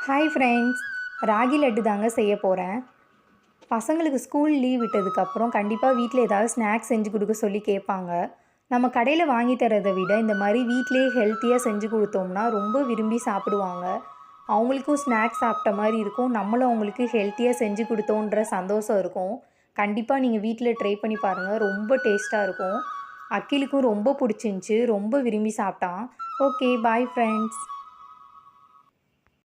Hi friends, ragi laddu தாங்க செய்ய போகிறேன். பசங்களுக்கு ஸ்கூல் லீவ் விட்டதுக்கப்புறம் கண்டிப்பாக வீட்டில் ஏதாவது ஸ்நாக்ஸ் செஞ்சு கொடுக்க சொல்லி கேட்பாங்க. நம்ம கடையில் வாங்கி தரதை விட இந்த மாதிரி வீட்டிலேயே ஹெல்த்தியாக செஞ்சு கொடுத்தோம்னா ரொம்ப விரும்பி சாப்பிடுவாங்க. அவங்களுக்கும் ஸ்நாக்ஸ் சாப்பிட்ட மாதிரி இருக்கும், நம்மளும் அவங்களுக்கு ஹெல்த்தியாக செஞ்சு கொடுத்தோன்ற சந்தோஷம் இருக்கும். கண்டிப்பாக நீங்கள் வீட்டில் ட்ரை பண்ணி பாருங்கள், ரொம்ப டேஸ்ட்டாக இருக்கும். அக்கிலுக்கும் ரொம்ப பிடிச்சிருந்துச்சி, ரொம்ப விரும்பி சாப்பிட்டான். Okay, bye friends.